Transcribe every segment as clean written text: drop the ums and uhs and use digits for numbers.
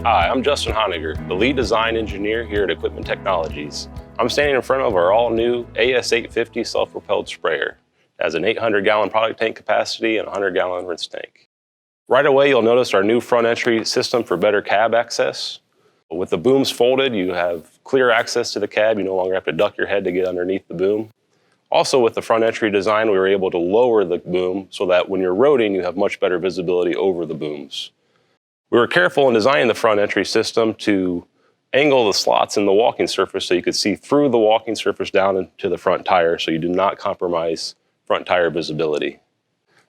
Hi, I'm Justin Honegger, the lead design engineer here at Equipment Technologies. I'm standing in front of our all-new AS850 self-propelled sprayer. It has an 800-gallon product tank capacity and a 100-gallon rinse tank. Right away, you'll notice our new front entry system for better cab access. With the booms folded, you have clear access to the cab. You no longer have to duck your head to get underneath the boom. Also, with the front entry design, we were able to lower the boom so that when you're roading, you have much better visibility over the booms. We were careful in designing the front entry system to angle the slots in the walking surface so you could see through the walking surface down into the front tire, so you do not compromise front tire visibility.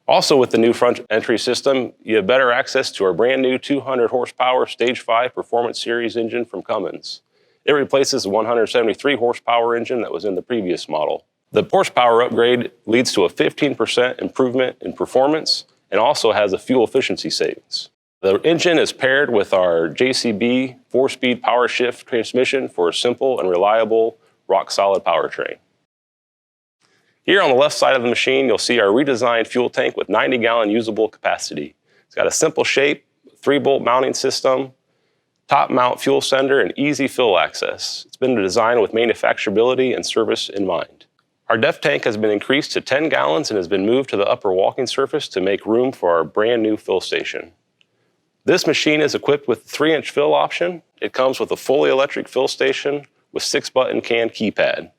Also, with the new front entry system, you have better access to our brand new 200 horsepower Stage 5 Performance Series engine from Cummins. It replaces the 173 horsepower engine that was in the previous model. The horsepower upgrade leads to a 15% improvement in performance and also has a fuel efficiency savings. The engine is paired with our JCB 4-speed power shift transmission for a simple and reliable rock-solid powertrain. Here on the left side of the machine, you'll see our redesigned fuel tank with 90-gallon usable capacity. It's got a simple shape, 3-bolt mounting system, top mount fuel sender, and easy fill access. It's been designed with manufacturability and service in mind. Our depth tank has been increased to 10 gallons and has been moved to the upper walking surface to make room for our brand new fill station. This machine is equipped with a 3-inch fill option. It comes with a fully electric fill station with 6-button can keypad.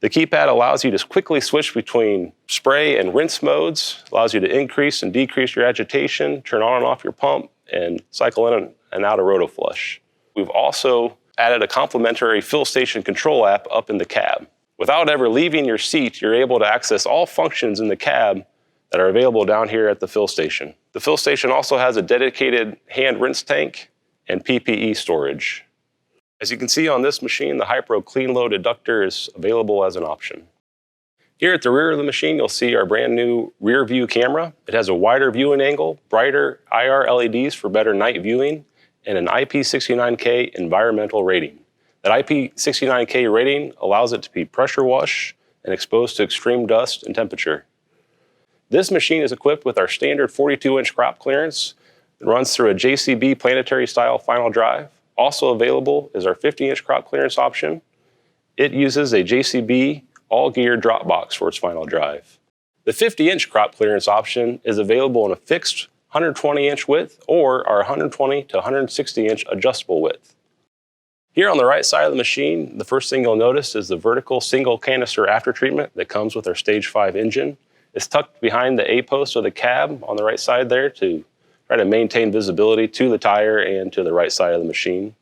The keypad allows you to quickly switch between spray and rinse modes, allows you to increase and decrease your agitation, turn on and off your pump, and cycle in and out of RotoFlush. We've also added a complimentary fill station control app up in the cab. Without ever leaving your seat, you're able to access all functions in the cab that are available down here at the fill station. The fill station also has a dedicated hand rinse tank and PPE storage. As you can see on this machine, the Hypro Clean Load Eductor is available as an option. Here at the rear of the machine, you'll see our brand new rear view camera. It has a wider viewing angle, brighter IR LEDs for better night viewing, and an IP69K environmental rating. That IP69K rating allows it to be pressure wash and exposed to extreme dust and temperature. This machine is equipped with our standard 42-inch crop clearance. It runs through a JCB planetary style final drive. Also available is our 50-inch crop clearance option. It uses a JCB all-gear drop box for its final drive. The 50-inch crop clearance option is available in a fixed 120-inch width or our 120 to 160-inch adjustable width. Here on the right side of the machine, the first thing you'll notice is the vertical single canister aftertreatment that comes with our Stage 5 engine. It's tucked behind the A-post of the cab on the right side there to try to maintain visibility to the tire and to the right side of the machine.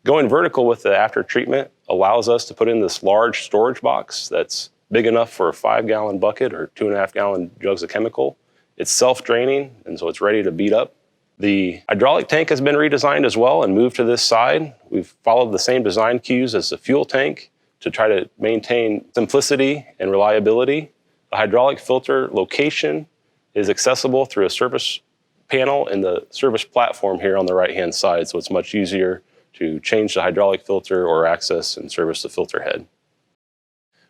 Going vertical with the aftertreatment allows us to put in this large storage box that's big enough for a 5-gallon bucket or 2.5-gallon jugs of chemical. It's self-draining, and so it's ready to beat up. The hydraulic tank has been redesigned as well and moved to this side. We've followed the same design cues as the fuel tank to try to maintain simplicity and reliability. The hydraulic filter location is accessible through a service panel in the service platform here on the right-hand side, so it's much easier to change the hydraulic filter or access and service the filter head.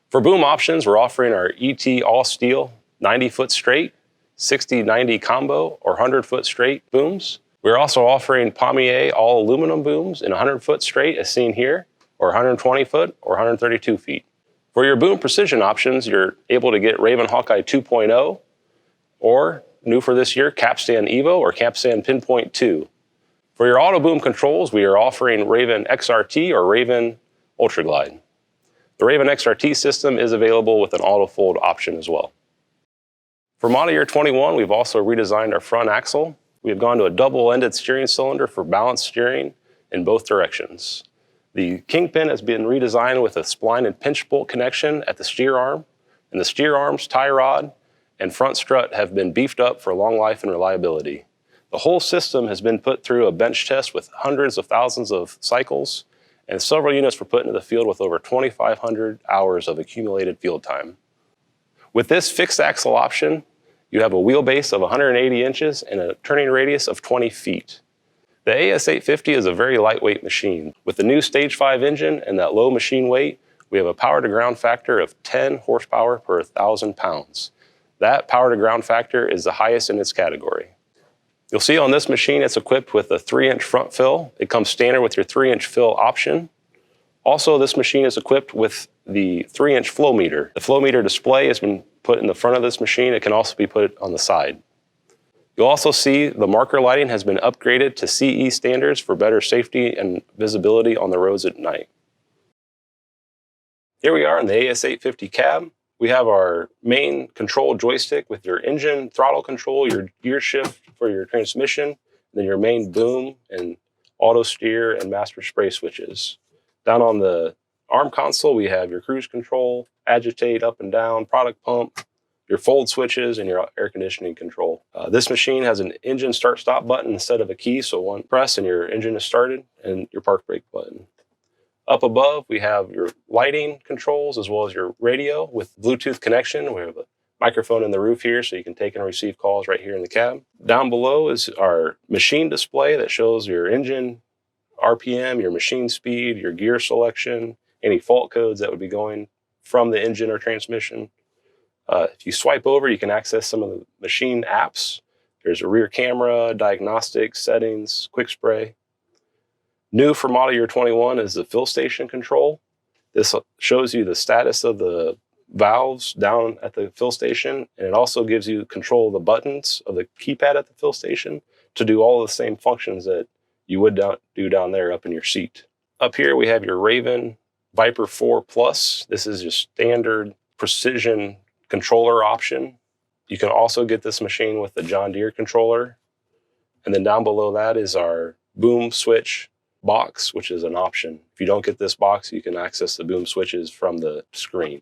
For boom options, we're offering our ET all-steel 90-foot straight, 60-90 combo, or 100-foot straight booms. We're also offering Pommier all-aluminum booms in 100-foot straight, as seen here, or 120-foot or 132 feet. For your boom precision options, you're able to get Raven Hawkeye 2.0 or, new for this year, Capstan Evo or Capstan Pinpoint 2. For your auto boom controls, we are offering Raven XRT or Raven Ultra Glide. The Raven XRT system is available with an auto fold option as well. For model year 21, we've also redesigned our front axle. We have gone to a double-ended steering cylinder for balanced steering in both directions. The kingpin has been redesigned with a spline and pinch bolt connection at the steer arm, and the steer arms, tie rod, and front strut have been beefed up for long life and reliability. The whole system has been put through a bench test with hundreds of thousands of cycles, and several units were put into the field with over 2,500 hours of accumulated field time. With this fixed axle option, you have a wheelbase of 180 inches and a turning radius of 20 feet. The AS850 is a very lightweight machine. With the new Stage 5 engine and that low machine weight, we have a power-to-ground factor of 10 horsepower per 1,000 pounds. That power-to-ground factor is the highest in its category. You'll see on this machine it's equipped with a 3-inch front fill. It comes standard with your 3-inch fill option. Also, this machine is equipped with the 3-inch flow meter. The flow meter display has been put in the front of this machine. It can also be put on the side. You'll also see the marker lighting has been upgraded to CE standards for better safety and visibility on the roads at night. Here we are in the AS850 cab. We have our main control joystick with your engine throttle control, your gear shift for your transmission, then your main boom and auto steer and master spray switches. Down on the arm console, we have your cruise control, agitate up and down, product pump, your fold switches, and your air conditioning control. This machine has an engine start-stop button instead of a key, so one press and your engine is started, and your park brake button. Up above, we have your lighting controls as well as your radio with Bluetooth connection. We have a microphone in the roof here so you can take and receive calls right here in the cab. Down below is our machine display that shows your engine RPM, your machine speed, your gear selection, any fault codes that would be going from the engine or transmission. If you swipe over, you can access some of the machine apps. There's a rear camera, diagnostics, settings, quick spray. New for model year 21 is the fill station control. This shows you the status of the valves down at the fill station, and it also gives you control of the buttons of the keypad at the fill station to do all of the same functions that you would do down there up in your seat. Up here we have your Raven Viper 4 Plus. This is your standard precision controller option. You can also get this machine with the John Deere controller. And then down below that is our boom switch box, which is an option. If you don't get this box, you can access the boom switches from the screen.